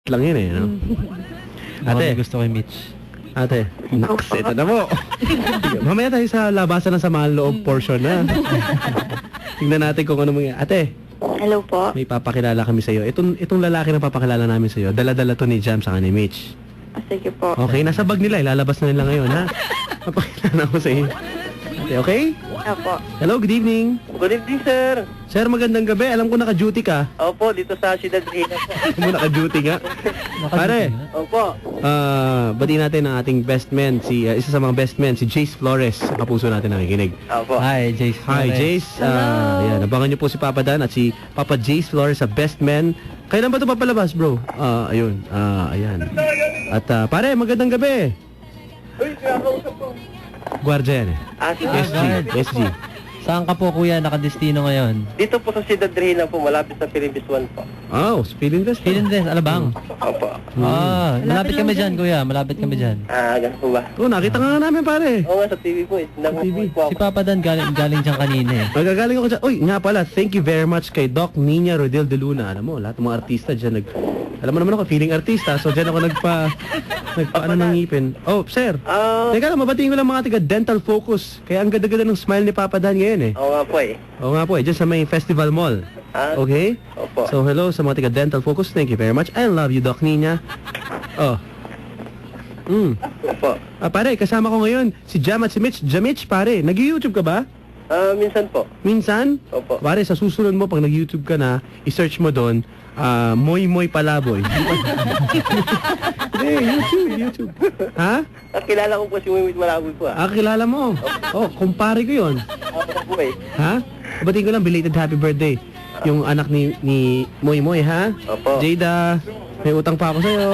lang yun eh, no? Ate, Ate, gusto ko yung Mitch. ate, naks, ito na po. Mamaya tayo sa labasan ng samaan loob portion na. Tingnan natin kung ano mga. Ate, Hello po. may papakilala kami sa iyo. Itong lalaki na papakilala namin sa iyo, dala-dala to ni Jam sa ni Mitch. Sige po. Okay, nasa bag nila, ilalabas na nila ngayon, ha? Papakilala ko sa iyo. Ate, okay? Opo. Hello, good evening. Good evening, sir. Sir, magandang gabi. Alam ko naka-duty ka. Opo, dito sa Ciudad Reina po. Alam mo naka-duty nga. Pare, Opo. batiin natin ang ating best man, isa sa mga best men, si Jace Flores. Sa kapuso natin nakikinig. Opo. Hi, Jace. Hi, Jace. Yan, abangan niyo po si Papa Dan at si Papa Jace Flores sa best man. Kailan ba ito papalabas, bro? Ayun. Ayan. At pare, magandang gabi. Uy, kinakausap ko. Guardia yan eh. Sige. SG. SG. Saan ka po, kuya, nakadestino ngayon? Dito po sa Ciudad Reina po, malapit sa Philippines 1 po. Oh, feeling best. Kailan din, Alabang. Opo. Malapit kami dyan, kuya. Malapit kami dyan. Ganun po ba? Oh, nakita nga namin, pare. Oo nga, sa TV po. Nangungulit po Si ako. Papa Dan galing dyan kanina eh. Magagaling ako dyan. Uy, nga pala, thank you very much kay Doc Nina Rodel de Luna. Alam mo, lahat ng mga artista dyan alam mo naman ako, feeling artista. So, dyan ako nagpa-ano ng ngipin. Oh, sir. Teka lang, mabatiin ko lang mga tiga Dental Focus. Kaya ang ganda-ganda ng smile ni Papa Dan ngayon eh. Oo nga po eh. Oo nga po eh, dyan sa may Festival Mall. Okay? Opo. So, hello sa mga tiga Dental Focus. Thank you very much. I love you, Doc Nina. Oh. Opo. Pare, kasama ko ngayon si Jam at si Mitch. Jamich, pare, nag-YouTube ka ba? Minsan po. Minsan? Opo. Pare, sa susunod mo, pag nag-YouTube ka na, i-search mo doon, Moy Moy Palaboy. YouTube. Ha? Kilala ko po si Wimit Malaboy po Kilala mo. Oh, kumpare ko yun. Opo po eh. Ha? Batiin ko lang, belated happy birthday. Yung anak ni Moy Moy, ha? Opo. Jada, may utang pa ako sa'yo.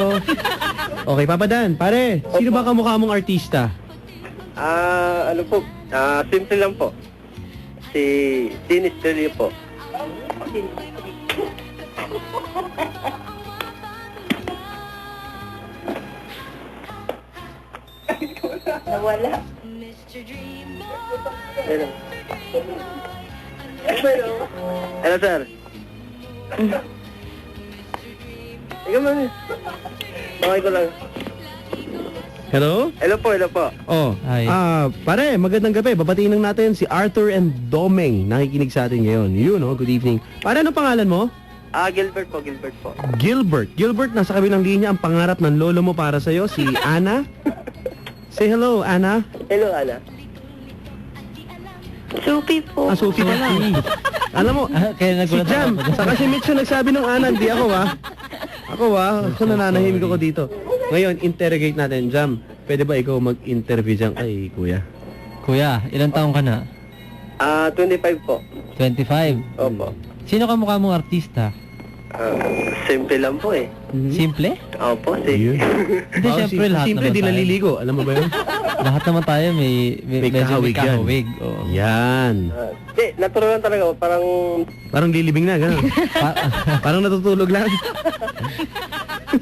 Okay, Papa Dan, pare, sino ba kamukha mong artista? Ano po? Simple lang po. Si Dennis Delio po. Nawala. Hello, sir. Ikaw mami. Okay ko lang. Hello? Hello po. Oh, Hi. pare, magandang gabi. Babatiin lang natin si Arthur and Domeng nakikinig sa atin ngayon. Yun, oh, good evening. Pare, ano pangalan mo? Gilbert po. Gilbert. Gilbert, nasa kabilang linya ang pangarap ng lolo mo para sa'yo, si Ana. Say hello, Ana. Hello, Ana. Sophie po. Sophie pala. Alam mo, Kaya si nagulat Jam, ako. saka si Mitch yung nagsabi ng Ana, hindi ako ako nananahimik ako dito. Ngayon, interrogate natin, Jam. Pwede ba ikaw mag-interview dyan kay Kuya? Kuya, ilang taong ka na? 25 po. 25. Opo. Sino ka mukha mong artista? Simple lang po eh. Simple? Opo, Ayun. Hindi, syempre lahat Simple, naman di tayo. naliligo. Alam mo ba yun? Lahat naman tayo may medyo kahawig yan. kahawig. Oo. Yan. Hindi, natural lang talaga. Parang Parang lilibing na, gano'n. Parang natutulog lang.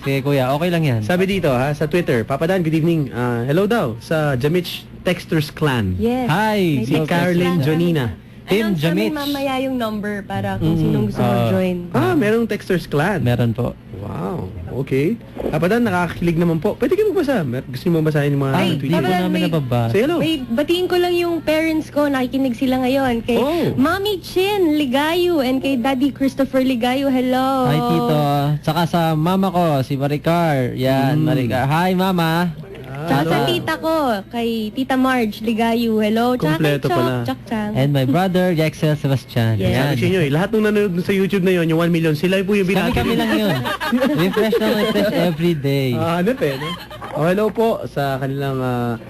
Sige kuya, okay lang yan. Sabi dito ha, sa Twitter, Papa Dan, good evening. Hello daw sa Jamich Texters Clan. Yes. Hi! Si Caroline Jonina. Team Announce Jamich. namin mamaya yung number para kung sinong gusto mag-join. Merong Texters Clan. Meron po. Wow, okay. Papa Dan, nakakakilig naman po. Pwede kayo magbasa. Gusto niyo mabasahin yung mga Ay, tweet? di ko Papa Dan, namin wait. nababasa. Say hello. Wait, batiin ko lang yung parents ko. Nakikinig sila ngayon. Kay Oh. Mommy Chin Ligayo and kay Daddy Christopher Ligayo. Hello. Hi Tito. Tsaka sa mama ko, si Maricar. Yan, Maricar. Hi mama. Tsaka sa tita ko, kay Tita Marge Ligayo. Hello. Tsaka kay Kompleto pala. Chok Chang. And my brother, Yaxel Sebastian. Yes. Yan. Sabi sa inyo lahat nung nanonood sa YouTube na yon, yung 1 million, sila po yung binati. Kami lang yun. Refresh na refresh every day. Hanap eh, no? Oh, hello po sa kanilang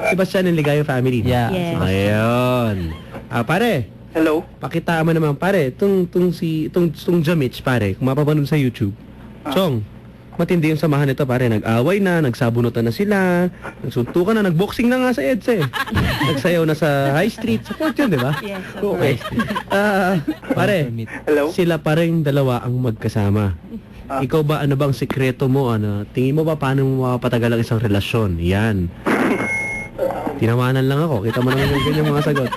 Sebastian and Ligayo family. Yeah. Yes. Ayun. Pare, hello. pakita mo naman pare, tong Jamich pare, kung mapapanood sa YouTube. Chong, matindi yung samahan nito pare, nag-away na, nagsabunutan na sila, nagsuntukan na, nagboxing na nga sa EDSA eh. Nagsayaw na sa High Street, support yun, di ba? Yes. Okay. Pare, Hello. sila pa rin dalawa ang magkasama. Ikaw ba, ano bang sekreto mo? Tingin mo ba paano mo mapapatagal ang isang relasyon? Yan. Tinawanan lang ako. Kita mo naman yung ganyan mga sagot.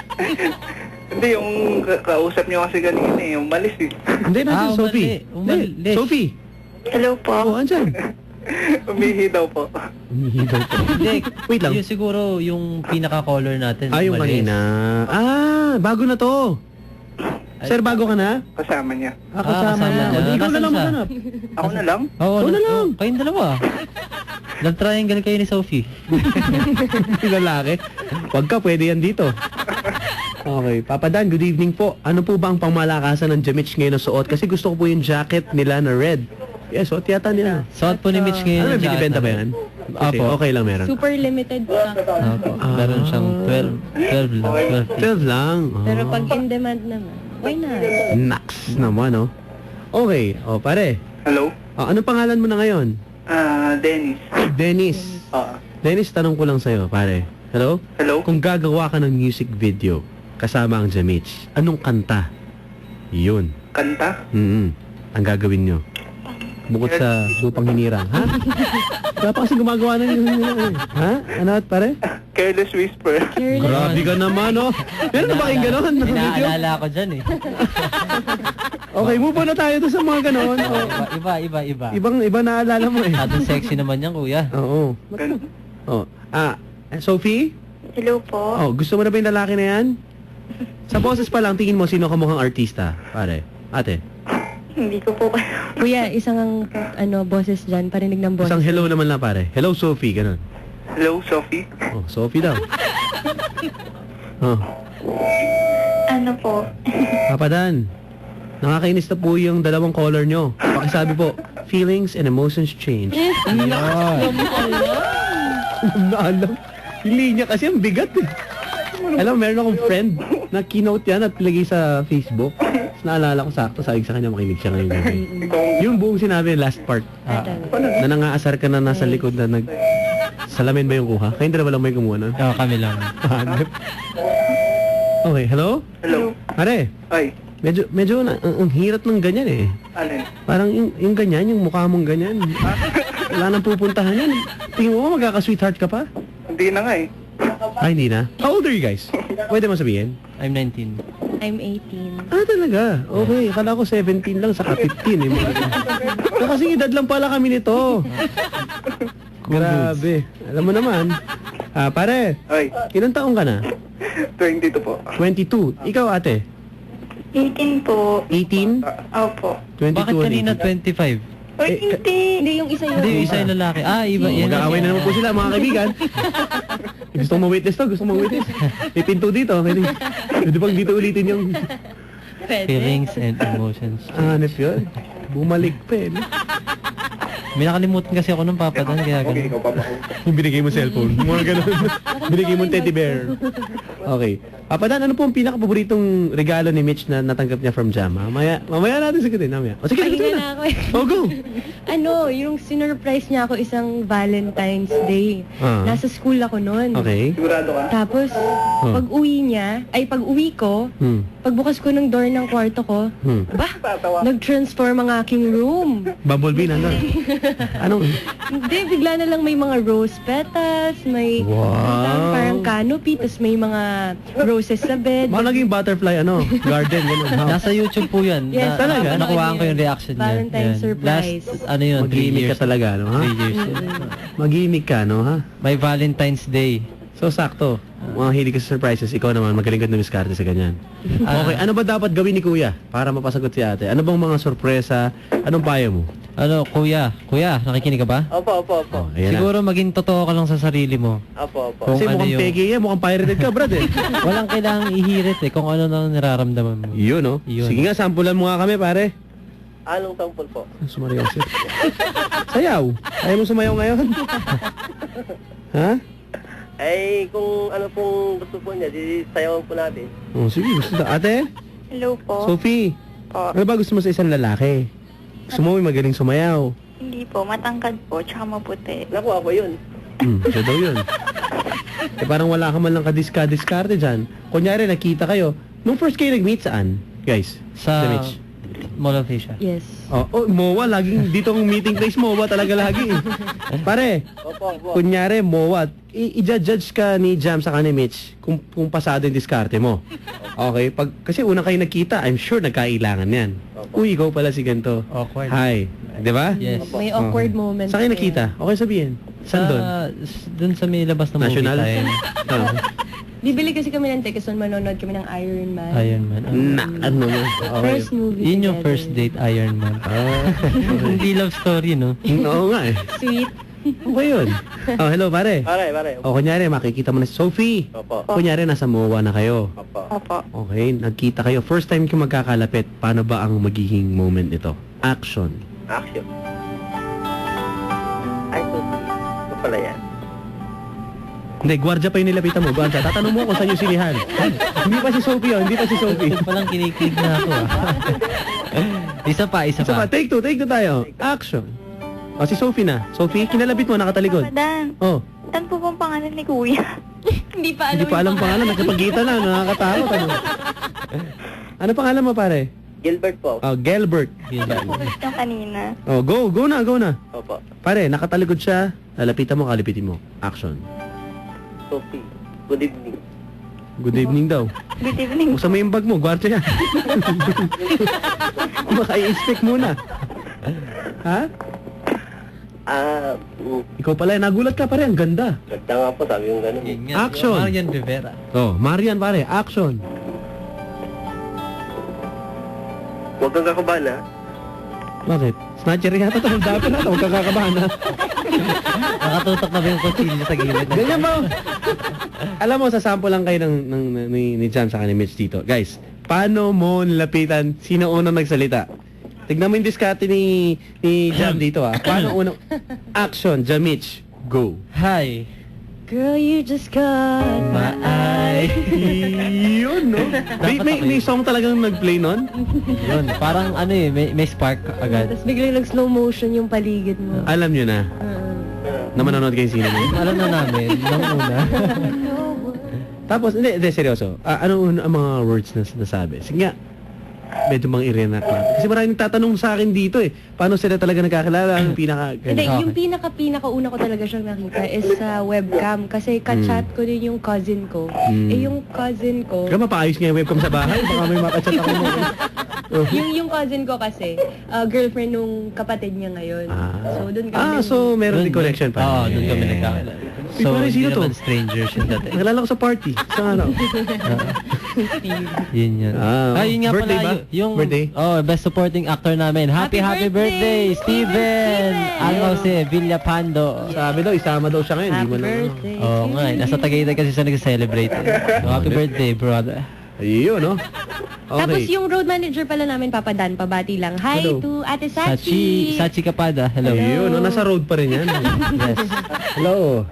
Hindi, yung kausap niyo kasi kanina eh, umalis eh. Hindi natin, Sophie. Umalis. Hindi, Sophie. Hello po. Oo, andyan. Umihi daw po. Umihigaw po. Hindi, Wait lang. yun siguro yung pinaka-color natin. Yung Malis. kanina. Bago na to. Sir, bago ka na? Kasama niya. Kasama kasama na. niya. O, di ikaw na Nasaan lang siya? maghanap. Ako na lang? Oo, Ikaw na lang. Kayong dalawa. Love triangle kayo ni Sophie. Yung lalaki. Huwag ka, pwede yan dito. Okay, Papa Dan, good evening po. Ano po ba ang pangmalakasan ng Jamich ngayon na suot? Kasi gusto ko po yung jacket nila na red. Yes, suot yata nila. Suot po ni Mitch ngayon. Ano, may yung jacket binibenta ba na- yan? Kasi Opo. okay lang meron. Super limited po na. Opo. Meron siyang 12 lang. 12 lang. Pero pag in demand naman, why not? Nax naman, oh. Okay, pare. Hello? Ano pangalan mo na ngayon? Dennis. Dennis. Ah, Dennis, tanong ko lang sa'yo, pare. Hello? hello? Kung gagawa ka ng music video kasama ang Jamich, anong kanta? Yun. Kanta? Ang gagawin nyo. Bukod sa lupang hinirang. Ha? Wala pa kasi gumagawa ng hinirang. Ha? Ano at pare? Careless Whisper. Careless. Grabe ka naman, oh. Meron na ba kayong ganon? na video? Inaalala ko dyan eh. Okay, move on na tayo doon sa mga ganon. Oh. Iba. Iba naalala mo eh. Masyadong sexy naman yan, kuya. Oo. Gan- Oh. Sophie? Hello po. Oh, gusto mo na ba yung lalaki na yan? Sa boses pa lang, tingin mo sino ka mukhang artista, pare. Ate. Hindi ko po Kuya, isang boses dyan, parinig ng boses. Isang hello naman lang, pare. Hello, Sophie, ganon. Hello, Sophie? Oh, Sophie daw. Oh, Ano po? Papa Dan. Nakakainis na po yung dalawang color nyo. Pakisabi po, feelings and emotions change. Alam na alam. Yung linya kasi ang bigat eh. Alam, meron akong friend na keynote yan at lagay sa Facebook. Tapos naalala ko sakto, sabi sa kanya makinig siya ngayong gabi. Yung buong sinabi, last part. Na nangaasar ka na nasa likod na salamin ba yung kuha? Kayong dalawa lang may kumuha nun? Oo, kami lang. Hanep. Okay, hello? Hello? Pare, Ay, medyo ang hirap ng ganyan eh. alin? Parang yung ganyan, yung mukha mong ganyan. Wala nang pupuntahan yan. Tingin mo ba magkaka-sweetheart ka pa? Hindi na nga eh. Ay, hindi na. How old are you guys? Pwede mo sabihin? I'm 19. I'm 18. Talaga? Okay, akala ko 17 lang, saka 15 eh. Kasi edad lang pala kami nito. Grabe. Alam mo naman. Pare, Ay, ilang taong ka na? 22 po. 22. Ikaw, ate? 18 po. 18? Opo. 22 Bakit or kanina 18? 25? Uy, hindi. Hindi, yung isa yun. Hindi, yung isa yung lalaki. Iba. Yan. Mag-aaway na naman po sila, mga kaibigan. Gusto mo witness to? Gusto mo witness? May pinto dito. Pwede pang dito ulitin yung Pwede. Feelings and emotions. hanep yun. Bumalik pa eh. no? May nakalimutan kasi ako ng Papa Dan, kaya Okay, ganun. ikaw pa ba ako? Yung binigay mo cellphone. Mga ganun. Binigay mo teddy bear. Okay. Papa Dan, ano po ang pinaka-paboritong regalo ni Mitch na natanggap niya from Jam? Mamaya natin sagutin. Mamaya. O sige, sagutin Pahinga na na. ako eh. Oh, go. Yung sinurprise niya ako isang Valentine's Day. Nasa school ako noon. Okay. Sigurado ka? Tapos, pag uwi ko, pagbukas ko ng door ng kwarto ko, Tatawa. nag-transform ang aking room. Bumblebee na lang. Anong? Hindi, bigla na lang may mga rose petals, may Wow. parang canopy, tapos may mga roses sa bed. Mga naging butterfly, garden, gano'n. Nasa YouTube po yan. Yes, talaga? Nakuhaan ko yung reaction niya. Valentine's Yan. surprise. Last, ano yun, 3 Mag-gimmick years. ka talaga, no? Ha? 3 years. Mag-gimmick ka, no? Ha? May Valentine's Day. So, sakto. Mga hilig ka sa surprises. Ikaw naman, magaling ka na miskarte sa ganyan. Okay, ano ba dapat gawin ni Kuya para mapasagot si ate? Ano bang mga sorpresa? Anong payo mo? Ano, kuya, nakikinig ka ba? Opo. Ayan Siguro maging totoo ka lang sa sarili mo. Opo. Kung Kasi ano mukhang yung- peke yan, mukhang pirated ka, brad eh. Walang kailangang ihirit kung ano na nararamdaman mo. Yun, no? Yun. Sige nga, sampulan mo nga kami, pare. Anong sample po? Sumayaw siya. Sayaw. Ayaw mo sumayaw ngayon? Ha? Ay, kung ano pong gusto po niya, di sayawan po natin. Oh, sige, gusto na. Ate? Hello po. Sophie? Po. Ano ba gusto mo sa isang lalaki? Gusto mo may magaling sumayaw? Hindi po. Matangkad po. Tsaka maputi. Naku, ako yun. Siya daw yun. Parang wala ka man lang kadiskarte dyan. Kunyari, nakita kayo. Nung first kayo nag-meet, saan? Guys, Sa Mitch. Mall of Asia. Yes. MOA, laging dito ang meeting place, MOA talaga lagi. Pare, Opo. kunyari, MOA, i-judge ka ni Jam sa ni Mitch kung pasado yung diskarte mo. Okay? Kasi unang kayo nagkita, I'm sure nagkailangan yan. Uy, ikaw pala si ganito. Awkward. Hi, Di ba? Yes. May awkward moments. Saan kayo kaya. nakita? Okay sabihin. Saan doon? Doon sa may labas na movie National? time. Ah. Bibili kasi kami ng tickets noon, manonood kami ng Iron Man. Iron Man. Na, ano yun? Okay. First movie Yun yung together. first date, Iron Man. Hindi love story, no? Oo nga eh. Sweet. Okay yun. Oh, hello pare. Pare. O kunyari, makikita mo na si Sophie. Opo. Kunyari, nasa MOA na kayo. Opo. Opo. Okay, nagkita kayo. First time kayo magkakalapit. Paano ba ang magiging moment nito? Action. Action. Ay, ito pala yan. Hindi, gwardiya pa yung nilapitan mo. Gwardiya. Tatanong mo kung saan yung sinihan. Hindi pa si Sophie yun. Hindi pa si Sophie. Ito palang kinikilig na ako, ah. Isa pa. Isa pa. Take two tayo. Action. O, si Sophie na. Sophie, kinalapit mo, nakatalikod. Dan, Oh, Dan po bang pangalan ni Kuya? Hindi pa alam. hindi pa alam pangalan. Nakipagkita na. Nakakatakot. Ano pangalan mo, pare? Gilbert po. Oh, Gelbert. Yung kanina. Oh, go na. Opo. Pare, nakatalikod siya. Lalapitan mo, kalipitin mo. Action. Sophie. Good evening. Good evening daw. Good evening. Buksan mo yung bag mo, gwardiya yan. Maka-i-inspect muna. Ha? Ikaw pala, nagulat ka pare, ang ganda. Ganda nga po, sabi yung gano'n. Yun nga, Action. Marian Rivera. Oh, Marian pare, action. Huwag kang kakabahan, ha? Bakit? Snatcher yata ito, dapat na ito, huwag kang kakabahan ha. Nakatutok na ba yung kutsilyo sa gilid? Ganyan ba? Alam mo, sasample lang kayo ni Jam sa ni Mitch dito. Guys, paano mo nilapitan sino unang nagsalita? Tignan mo yung diskarte ni Jam dito ha. Paano unang... Action, Jam Mitch. Go. Hi. Girl, you just caught my eye. Yun, no? May song talagang nag-play nun? Yun, parang ano eh, may spark agad. Tapos biglang nag-slow motion yung paligid mo. Alam nyo na, na manonood kayo sino mo. Alam na namin, nung una. Tapos, hindi, seryoso. Ano ang mga words na nasabi? Sige nga, medyo mang i-reenact natin. Kasi maraming tatanong sa akin dito eh. Paano sila talaga nagkakilala? Anong pinaka... Hindi, Okay. yung pinaka-una ko talaga siyang nakita is sa webcam. Kasi ka-chat ko din yung cousin ko. Eh, yung cousin ko... Kaya mapaayos nga yung webcam sa bahay. Baka may makachat ako mo. yung cousin ko kasi, girlfriend nung kapatid niya ngayon. So, doon kami... So meron din connection pa. Oo, doon kami nagkakilala. Uy, So, pare, hindi sino to? naman strangers yun dati. Nakilala ko sa party. Sa ano? Yun yun. Yun nga Birthday pala, ba? yung... Birthday? Oh, best supporting actor namin. Happy birthday, Steven! Almose Villapando. Sabi daw, isama daw siya ngayon. Di Happy mo na. birthday. Oo nga, nasa Tagaytay kasi siya nag-celebrate. So, happy birthday, brother. Ayun, no? Tapos Okay. yung road manager pala namin, Papa Dan, pabati lang. Hi Hello. to Ate Sachi. Sachi Kapada, hello. Ayun, no? Nasa road pa rin yan. Yes. Hello.